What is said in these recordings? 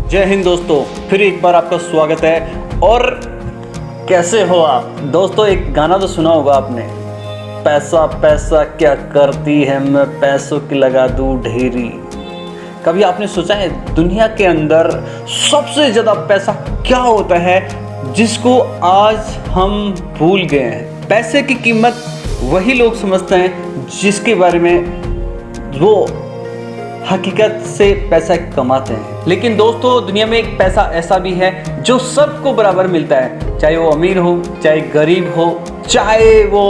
जय हिंद दोस्तों, फिर एक बार आपका स्वागत है। और कैसे हो आप दोस्तों? एक गाना तो सुना होगा आपने, पैसा पैसा क्या करती है, मैं पैसों की लगा दूं ढेरी। कभी आपने सोचा है दुनिया के अंदर सबसे ज़्यादा पैसा क्या होता है जिसको आज हम भूल गए हैं? पैसे की कीमत वही लोग समझते हैं जिसके बारे में वो हकीकत से पैसा कमाते हैं। लेकिन दोस्तों, दुनिया में एक पैसा ऐसा भी है जो सबको बराबर मिलता है, चाहे वो अमीर हो, चाहे गरीब हो, चाहे वो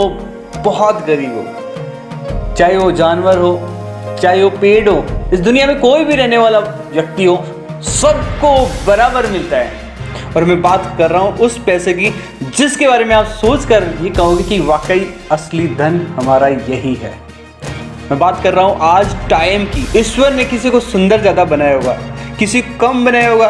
बहुत गरीब हो, चाहे वो जानवर हो, चाहे वो पेड़ हो। इस दुनिया में कोई भी रहने वाला व्यक्ति हो, सबको बराबर मिलता है। और मैं बात कर रहा हूँ उस पैसे की जिसके बारे में आप सोचकर ये कहोगे कि वाकई असली धन हमारा यही है। मैं बात कर रहा हूँ आज टाइम की। ईश्वर ने किसी को सुंदर ज़्यादा बनाया होगा, किसी को कम बनाया होगा,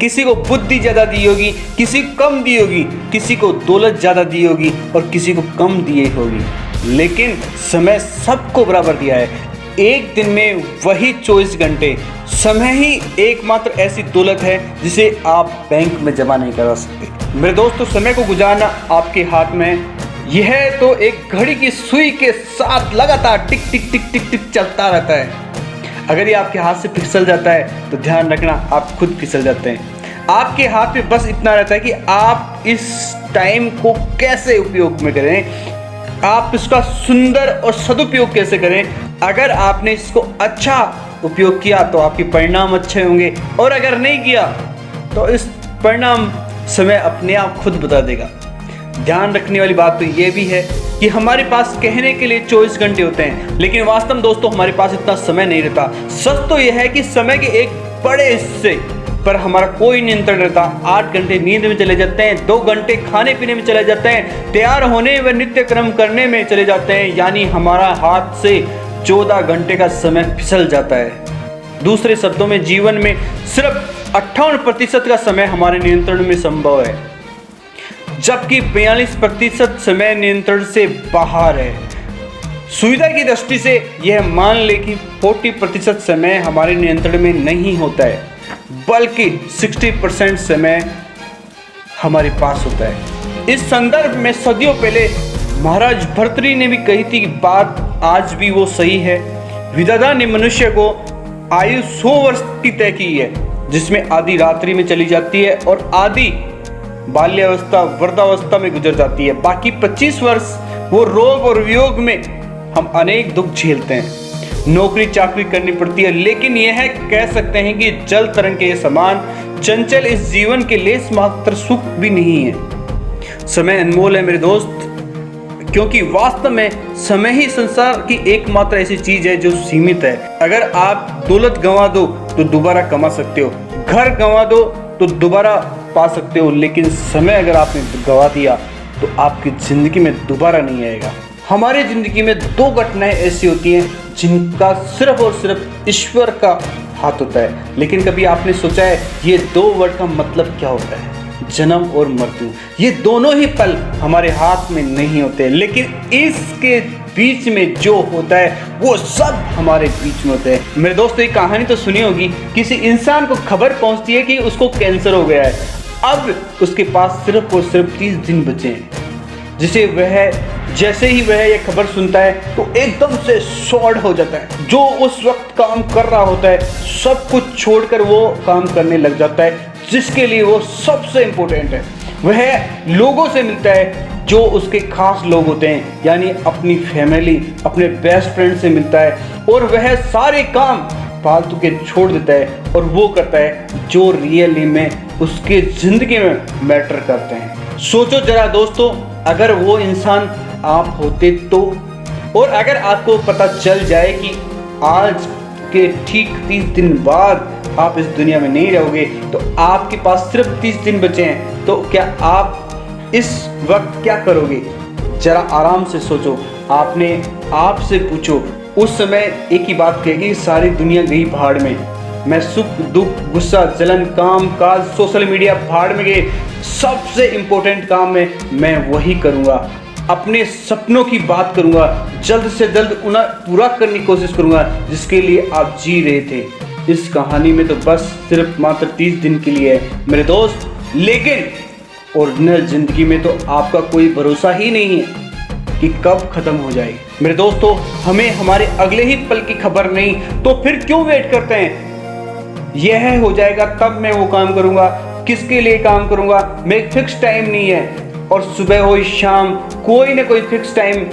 किसी को बुद्धि ज़्यादा दी होगी, किसी को कम दी होगी, किसी को दौलत ज़्यादा दी होगी और किसी को कम दी होगी, लेकिन समय सबको बराबर दिया है। एक दिन में वही 24 घंटे। समय ही एकमात्र ऐसी दौलत है जिसे आप बैंक में जमा नहीं करा सकते। मेरे दोस्तों, समय को गुजारना आपके हाथ में है। यह तो एक घड़ी की सुई के साथ लगातार टिक टिक टिक टिक टिक चलता रहता है। अगर ये आपके हाथ से फिसल जाता है तो ध्यान रखना, आप खुद फिसल जाते हैं। आपके हाथ में बस इतना रहता है कि आप इस टाइम को कैसे उपयोग में करें, आप इसका सुंदर और सदुपयोग कैसे करें। अगर आपने इसको अच्छा उपयोग किया तो आपके परिणाम अच्छे होंगे, और अगर नहीं किया तो इस परिणाम समय अपने आप खुद बता देगा। ध्यान रखने वाली बात तो ये भी है कि हमारे पास कहने के लिए 24 घंटे होते हैं, लेकिन वास्तव में दोस्तों हमारे पास इतना समय नहीं रहता। सच तो यह है कि समय के एक बड़े हिस्से पर हमारा कोई नियंत्रण रहता। 8 घंटे नींद में चले जाते हैं, 2 घंटे खाने पीने में चले जाते हैं, तैयार होने व नित्य कर्म करने में चले जाते हैं, यानी हमारा हाथ से 14 घंटे का समय फिसल जाता है। दूसरे शब्दों में जीवन में सिर्फ 58% का समय हमारे नियंत्रण में संभव है, जबकि 42% समय नियंत्रण से बाहर है। सुविधा की दृष्टि से यह मान ले कि 40% समय हमारे नियंत्रण में नहीं होता है, बल्कि 60% समय हमारे पास होता है। इस संदर्भ में सदियों पहले महाराज भर्तृहरि ने भी कही थी कि बात आज भी वो सही है। विधाता ने मनुष्य को आयु 100 वर्ष की तय की है, जिसमें आधी रात्रि में चली जाती है और आधी बाल्यावस्था वृद्धावस्था में गुजर जाती है। बाकी 25 वर्ष वो रोग और वियोग में हम अनेक दुख झेलते हैं, नौकरी चाकरी करनी पड़ती है, लेकिन यह कह सकते हैं कि जल तरंग के समान चंचल इस जीवन के लेस मात्र सुख भी नहीं है। समय अनमोल है मेरे दोस्त, क्योंकि वास्तव में समय ही संसार की एकमात्र ऐसी चीज है जो सीमित है। अगर आप दौलत गंवा दो तो दोबारा कमा सकते हो, घर गंवा दो तो दोबारा पा सकते हो, लेकिन समय अगर आपने गंवा दिया तो आपकी जिंदगी में दोबारा नहीं आएगा। हमारी जिंदगी में 2 घटनाएं ऐसी होती हैं जिनका सिर्फ और सिर्फ ईश्वर का हाथ होता है। लेकिन कभी आपने सोचा है ये 2 वर्ड का मतलब क्या होता है? जन्म और मृत्यु। ये दोनों ही पल हमारे हाथ में नहीं होते, लेकिन इसके बीच में जो होता है वो सब हमारे बीच में होता है। मेरे दोस्तों, एक कहानी तो सुनी होगी, किसी इंसान को खबर पहुंचती है कि उसको कैंसर हो गया है। अब उसके पास सिर्फ और सिर्फ 30 दिन बचे हैं, जैसे ही वह ये खबर सुनता है तो एकदम से शॉर्ट हो जाता है। जो उस वक्त काम कर रहा होता है सब कुछ छोड़कर वो काम करने लग जाता है जिसके लिए वो सबसे इम्पोर्टेंट है। वह लोगों से मिलता है जो उसके खास लोग होते हैं, यानी अपनी फैमिली, अपने बेस्ट फ्रेंड से मिलता है, और वह सारे काम फालतू के छोड़ देता है और वो करता है जो रियली में उसके जिंदगी में मैटर करते हैं। सोचो जरा दोस्तों, अगर वो इंसान आप होते तो, और अगर आपको पता चल जाए कि आज के ठीक 30 दिन बाद आप इस दुनिया में नहीं रहोगे, तो आपके पास सिर्फ 30 दिन बचे हैं, तो क्या आप इस वक्त क्या करोगे? जरा आराम से सोचो, आपने आपसे पूछो। उस समय एक ही बात कहेगी, सारी दुनिया गई भाड़ में, मैं सुख दुख गुस्सा जलन काम काज सोशल मीडिया भाड़ में गए, सबसे इम्पोर्टेंट काम है मैं वही करूँगा, अपने सपनों की बात करूँगा, जल्द से जल्द उन्हें पूरा करने की कोशिश करूँगा जिसके लिए आप जी रहे थे। इस कहानी में तो बस सिर्फ मात्र 30 दिन के लिए है मेरे दोस्त, लेकिन ओरिजिनल जिंदगी में तो आपका कोई भरोसा ही नहीं है कि कब खत्म हो जाए। मेरे दोस्तों, हमें हमारे अगले ही पल की खबर नहीं, तो फिर क्यों वेट करते हैं? यह हो जाएगा तब मैं वो काम करूंगा, किसके लिए काम करूंगा, मैं एक फिक्स टाइम नहीं है। और सुबह हो शाम, कोई ना कोई फिक्स टाइम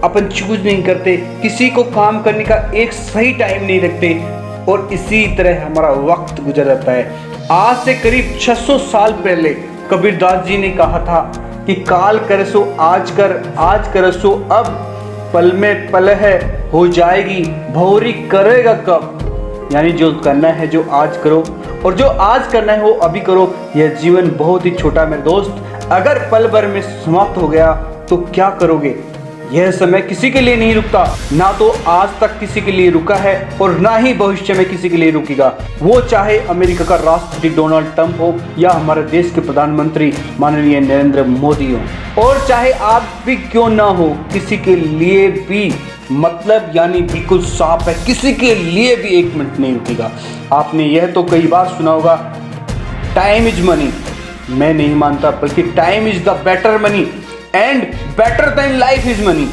अपन चूज नहीं करते, किसी को काम करने का एक सही टाइम नहीं रखते, और इसी तरह हमारा वक्त गुजर जाता है। आज से करीब 600 साल पहले कबीरदास जी ने कहा था कि काल कर सो आज कर सो अब, पल में पल है हो जाएगी भौरी करेगा कब। यानी जो करना है जो आज करो, और जो आज करना है वो अभी करो। यह जीवन बहुत ही छोटा मेरे दोस्त, अगर पल भर में समाप्त हो गया तो क्या करोगे? यह समय किसी के लिए नहीं रुकता, ना तो आज तक किसी के लिए रुका है और ना ही भविष्य में किसी के लिए रुकेगा। वो चाहे अमेरिका का राष्ट्रपति डोनाल्ड ट्रंप हो या हमारे देश के प्रधानमंत्री माननीय नरेंद्र मोदी हो, और चाहे आप भी क्यों ना हो, किसी के लिए भी मतलब यानी बिल्कुल साफ है, किसी के लिए भी एक मिनट नहीं रुकेगा। आपने यह तो कई बार सुना होगा, टाइम इज मनी। मैं नहीं मानता, बल्कि time is the better money and better than life is money.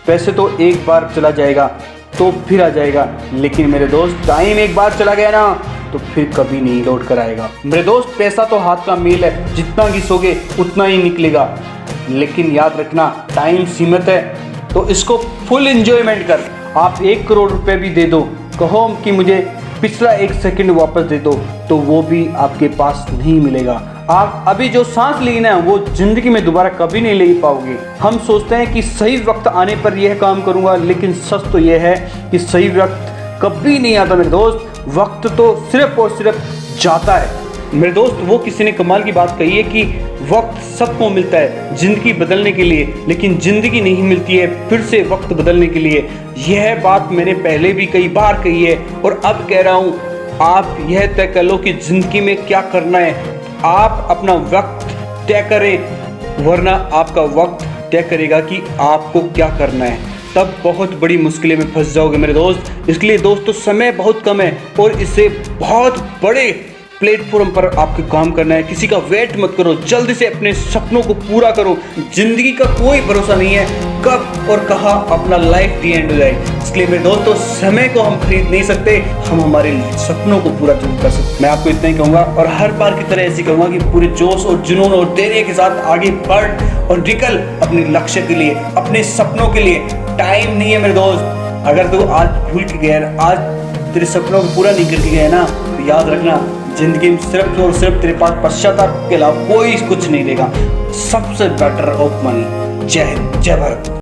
पैसे तो एक बार चला जाएगा तो फिर आ जाएगा, लेकिन मेरे दोस्त टाइम एक बार चला गया ना तो फिर कभी नहीं लौट कर आएगा। मेरे दोस्त, पैसा तो हाथ का मेल है, जितना घिसोगे उतना ही निकलेगा, लेकिन याद रखना टाइम सीमित है, तो इसको फुल एंजॉयमेंट कर। आप 1 करोड़ रुपए भी दे दो, कहो कि मुझे पिछला 1 सेकंड वापस दे दो, तो वो भी आपके पास नहीं मिलेगा। आप अभी जो सांस ली ना, वो जिंदगी में दोबारा कभी नहीं ले पाओगे। हम सोचते हैं कि सही वक्त आने पर यह काम करूंगा, लेकिन सच तो यह है कि सही वक्त कभी नहीं आता मेरे दोस्त। वक्त तो सिर्फ और सिर्फ जाता है मेरे दोस्त। वो किसी ने कमाल की बात कही है कि वक्त सबको मिलता है जिंदगी बदलने के लिए, लेकिन जिंदगी नहीं मिलती है फिर से वक्त बदलने के लिए। यह बात मैंने पहले भी कई बार कही है और अब कह रहा हूँ। आप यह तय कर लो कि जिंदगी में क्या करना है। आप अपना वक्त तय करें, वरना आपका वक्त तय करेगा कि आपको क्या करना है। तब बहुत बड़ी मुश्किलें में फंस जाओगे मेरे दोस्त। इसलिए दोस्तों, समय बहुत कम है और इससे बहुत बड़े प्लेटफॉर्म पर आपको काम करना है। किसी का वेट मत करो, जल्दी से अपने सपनों को पूरा करो। जिंदगी का कोई भरोसा नहीं है कब और कहाँ अपना लाइफ दी एंड हो जाए। इसलिए मेरे दोस्तों, समय को हम खरीद नहीं सकते, हम हमारे सपनों को पूरा जरूर कर सकते। मैं आपको इतना ही कहूँगा और हर बार की तरह ऐसी कहूँगा कि पूरे जोश और जुनून और धैर्य के साथ आगे बढ़ और निकल अपने लक्ष्य के लिए, अपने सपनों के लिए। टाइम नहीं है मेरे दोस्त। अगर तू आज भूल के गया, आज तेरे सपनों को पूरा नहीं करके गया ना, तो याद रखना जिंदगी में सिर्फ और सिर्फ तेरे पास पश्चाताप के अलावा कोई कुछ नहीं देगा। सबसे बेटर ऑफ मनी। जय हिंद, जय भारत।